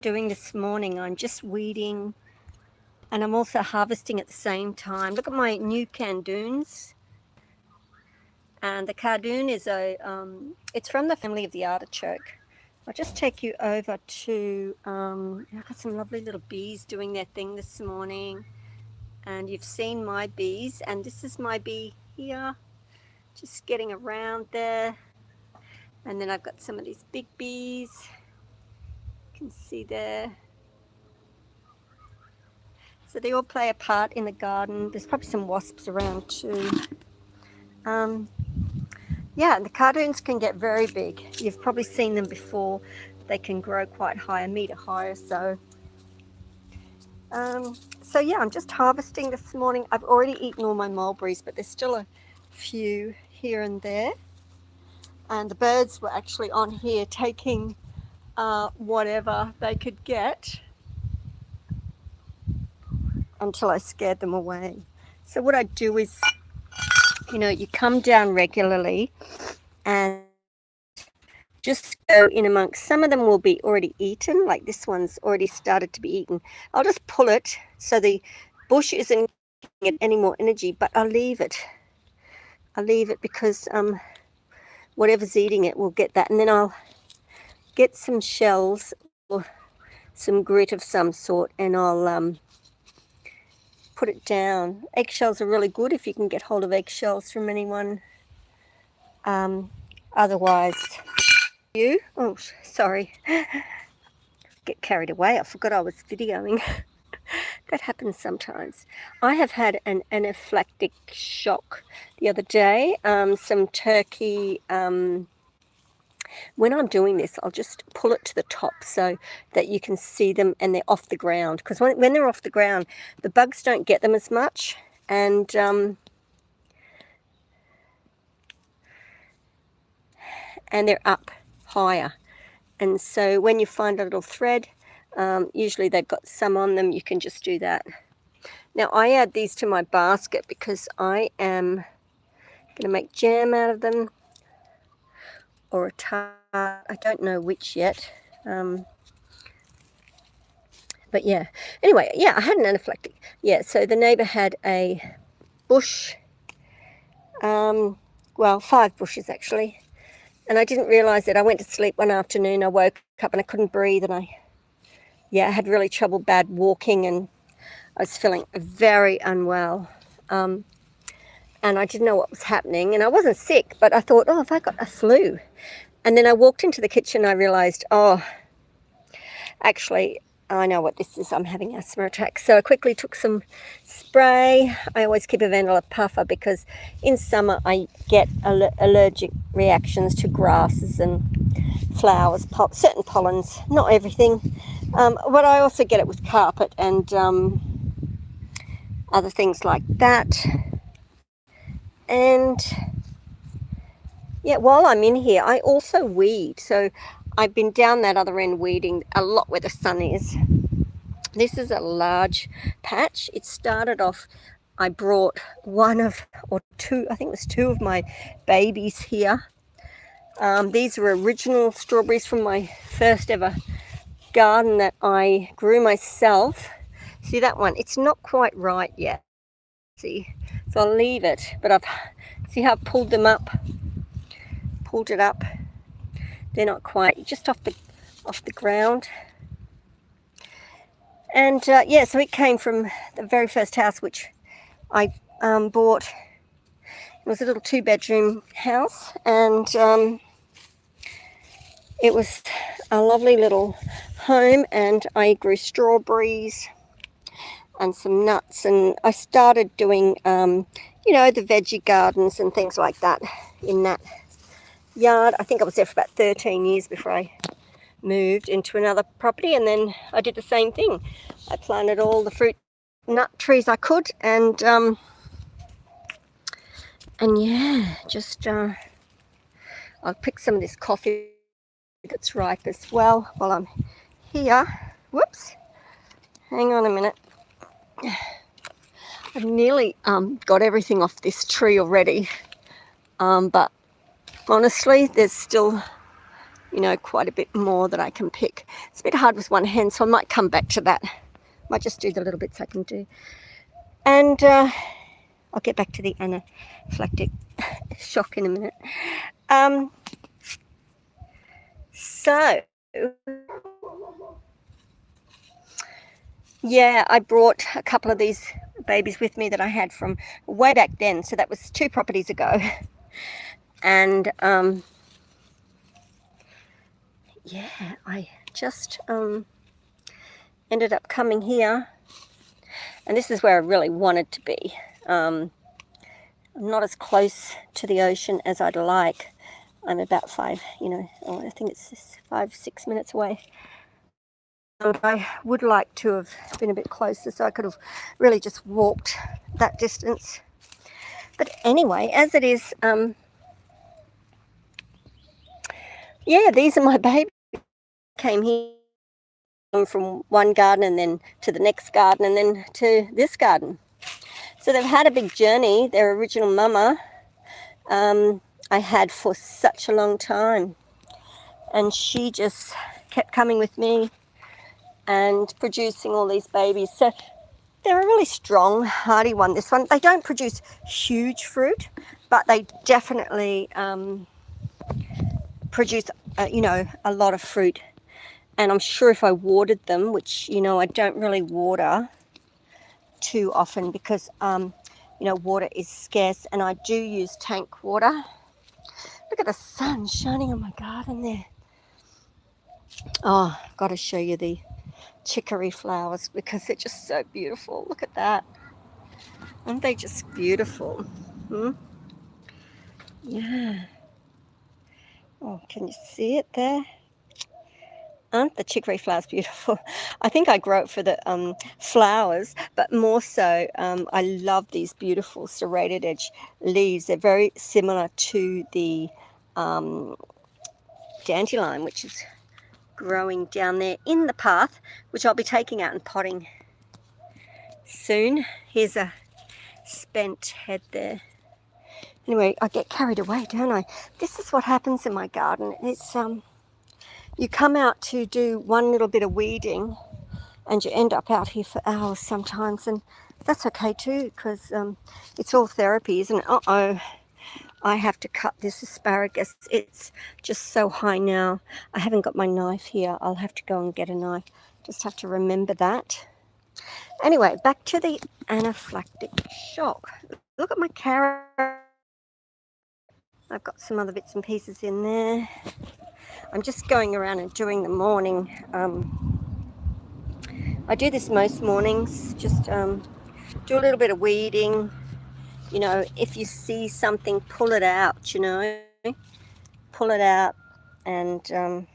doing this morning, I'm just weeding and I'm also harvesting at the same time. Look at my new cardoons. And the cardoon is it's from the family of the artichoke. I'll just take you over to, I've got some lovely little bees doing their thing this morning. And you've seen my bees, and this is my bee here, just getting around there. And then I've got some of these big bees, you can see there. So they all play a part in the garden. There's probably some wasps around too. Yeah, the cardoons can get very big. You've probably seen them before. They can grow quite high, a metre high or so. So yeah, I'm just harvesting this morning. I've already eaten all my mulberries, but there's still a few here and there. And the birds were actually on here taking whatever they could get until I scared them away. So what I do is, you come down regularly and just go in amongst. Some of them will be already eaten, like this one's already started to be eaten. I'll just pull it so the bush isn't getting any more energy, but I'll leave it. I'll leave it because whatever's eating it will get that. And then I'll get some shells or some grit of some sort and I'll put it down. Eggshells are really good if you can get hold of eggshells from anyone. Otherwise, oh, sorry, get carried away. I forgot I was videoing. That happens sometimes. I have had an anaphylactic shock the other day. Some turkey. When I'm doing this, I'll just pull it to the top so that you can see them and they're off the ground. Because when they're off the ground, the bugs don't get them as much. And they're up higher. And so when you find a little thread, usually they've got some on them, you can just do that. Now I add these to my basket because I am going to make jam out of them or a tart. I don't know which yet. But yeah, anyway, yeah, I had an anaphylactic. Yeah, so the neighbour had a bush, well, 5 bushes actually. And I didn't realise it. I went to sleep one afternoon, I woke up and I couldn't breathe and I had really bad walking and I was feeling very unwell. And I didn't know what was happening and I wasn't sick, but I thought, have I got a flu? And then I walked into the kitchen and I realised, actually, I know what this is. I'm having asthma attacks. So I quickly took some spray. I always keep a vanilla puffer because in summer I get allergic reactions to grasses and flowers, certain pollens, not everything. But I also get it with carpet and other things like that. And yeah, while I'm in here, I also weed. So I've been down that other end weeding a lot where the sun is. This is a large patch. It started off, I brought one or two, I think it was 2 of my babies here. These are original strawberries from my first ever garden that I grew myself. See that one? It's not quite right yet. See, so I'll leave it. But see how I've pulled it up. They're not quite, just off the ground. And yeah, so it came from the very first house which I bought. It was a little 2-bedroom house and it was a lovely little home and I grew strawberries and some nuts and I started doing, the veggie gardens and things like that in that yard. I think I was there for about 13 years before I moved into another property and then I did the same thing. I planted all the fruit nut trees I could and yeah, just I'll pick some of this coffee that's ripe as well while I'm here. Whoops, hang on a minute. I've nearly got everything off this tree already, but honestly there's still you know, quite a bit more that I can pick. It's a bit hard with one hand, so I might come back to that. Might just do the little bits I can do. And I'll get back to the anaphylactic shock in a minute. So, yeah, I brought a couple of these babies with me that I had from way back then. So that was 2 properties ago. And yeah, I just ended up coming here. And this is where I really wanted to be. I'm not as close to the ocean as I'd like. I'm about 5, you know, I think it's 5-6 minutes away. I would like to have been a bit closer so I could have really just walked that distance. But anyway, as it is, yeah, these are my babies. Came here from one garden and then to the next garden and then to this garden. So they've had a big journey. Their original mama I had for such a long time. And she just kept coming with me and producing all these babies. So they're a really strong, hardy one, this one. They don't produce huge fruit, but they definitely produce, you know, a lot of fruit. And I'm sure if I watered them, which, you know, I don't really water too often because, you know, water is scarce and I do use tank water. Look at the sun shining on my garden there. Oh, I've got to show you the chicory flowers because they're just so beautiful. Look at that. Aren't they just beautiful? Yeah. Oh, can you see it there? Aren't the chicory flowers beautiful? I think I grow it for the flowers, but more so I love these beautiful serrated edge leaves. They're very similar to the dandelion, which is growing down there in the path, which I'll be taking out and potting soon. Here's a spent head there. Anyway, I get carried away, don't I? This is what happens in my garden. It's you come out to do one little bit of weeding and you end up out here for hours sometimes, and that's okay too because it's all therapy, isn't it? Uh-oh, I have to cut this asparagus. It's just so high now. I haven't got my knife here. I'll have to go and get a knife. Just have to remember that. Anyway, back to the anaphylactic shock. Look at my carrot. I've got some other bits and pieces in there. I'm just going around and doing the morning. I do this most mornings, just do a little bit of weeding. You know, if you see something, pull it out, you know. Pull it out and,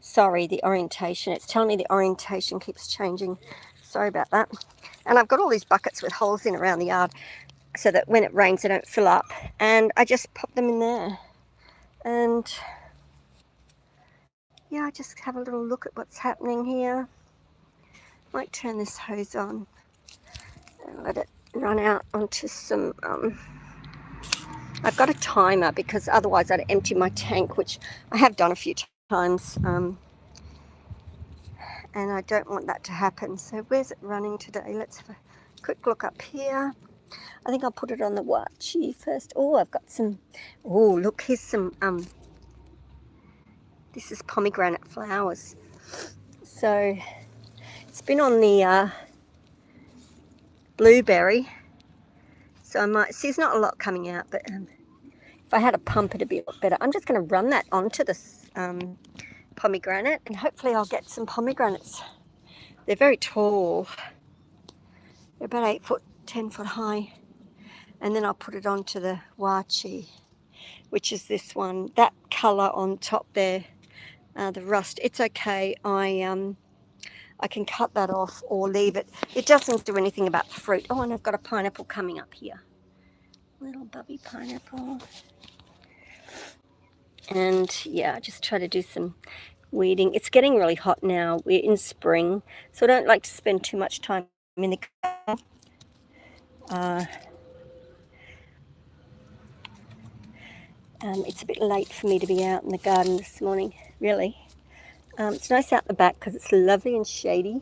sorry, the orientation. It's telling me the orientation keeps changing. Sorry about that. And I've got all these buckets with holes in around the yard so that when it rains they don't fill up. And I just pop them in there. And yeah, I just have a little look at what's happening here. Might turn this hose on and let it run out onto some, I've got a timer because otherwise I'd empty my tank, which I have done a few times, and I don't want that to happen. So where's it running today? Let's have a quick look up here. I think I'll put it on the Wachi first. Oh, I've got some, oh, look, here's some, this is pomegranate flowers. So it's been on the blueberry. So I might, see, there's not a lot coming out, but if I had a pump, it'd be a lot better. I'm just going to run that onto this pomegranate and hopefully I'll get some pomegranates. They're very tall. They're about 8 foot, 10 foot high. And then I'll put it onto the Wachi, which is this one. That colour on top there, the rust, it's okay. I can cut that off or leave it. It doesn't do anything about the fruit. Oh, and I've got a pineapple coming up here. Little bubby pineapple. And yeah, I just try to do some weeding. It's getting really hot now. We're in spring, so I don't like to spend too much time in the garden. It's a bit late for me to be out in the garden this morning, really. It's nice out the back because it's lovely and shady.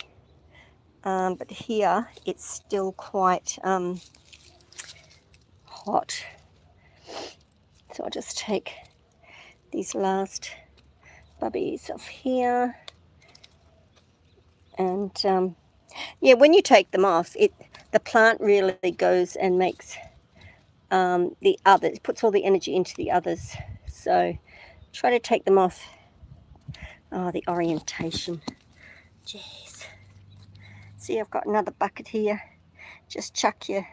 But here it's still quite hot. So I'll just take these last bubbies off here. And yeah, when you take them off, the plant really goes and makes the others, puts all the energy into the others. So try to take them off. Oh, the orientation. Jeez. See, I've got another bucket here. Just chuck your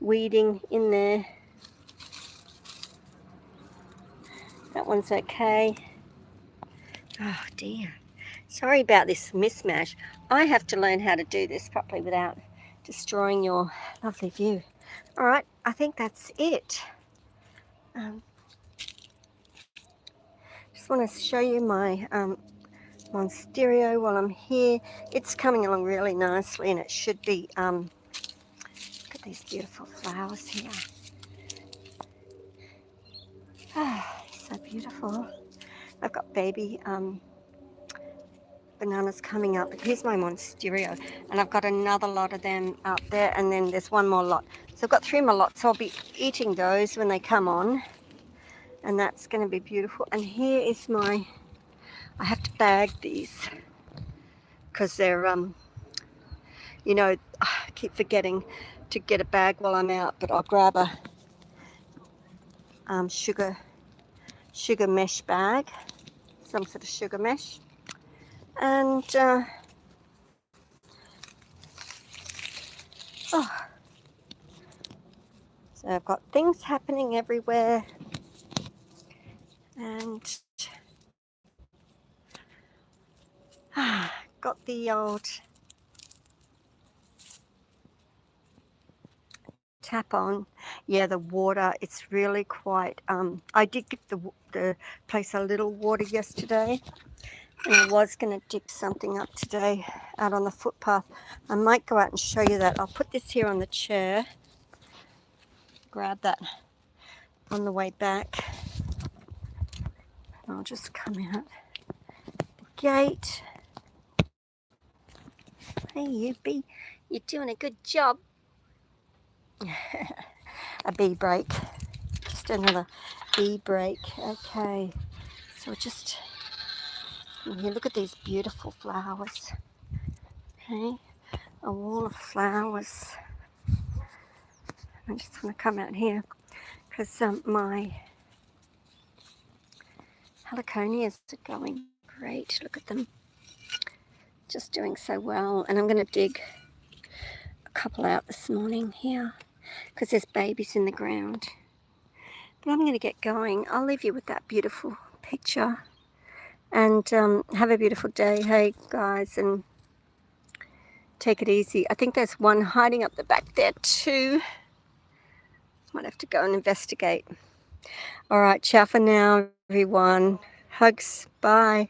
weeding in there. That one's okay. Oh dear. Sorry about this mismatch. I have to learn how to do this properly without destroying your lovely view. All right, I think that's it. Just want to show you my Monstera while I'm here. It's coming along really nicely, and it should be, look at these beautiful flowers here. Ah, so beautiful. I've got baby bananas coming up. But here's my Monstera, and I've got another lot of them out there, and then there's one more lot. So I've got 3 more lots, so I'll be eating those when they come on, and that's going to be beautiful. And here is my, I have to bag these because they're, you know, I keep forgetting to get a bag while I'm out, but I'll grab a sugar mesh bag, some sort of sugar mesh, and so I've got things happening everywhere, and got the old tap on. Yeah, the water, it's really quite, I did give the place a little water yesterday, and I was going to dig something up today out on the footpath. I might go out and show you that. I'll put this here on the chair, grab that on the way back. I'll just come out the gate. Hey, you bee, you're doing a good job. A bee break. Just another bee break. Okay, so just, you look at these beautiful flowers. Okay, a wall of flowers. I just want to come out here because my heliconias are going great. Look at them, just doing so well. And I'm going to dig a couple out this morning here because there's babies in the ground. But I'm going to get going. I'll leave you with that beautiful picture, and have a beautiful day. Hey guys, and take it easy. I think there's one hiding up the back there too. Might have to go and investigate. All right, ciao for now, everyone. Hugs. Bye.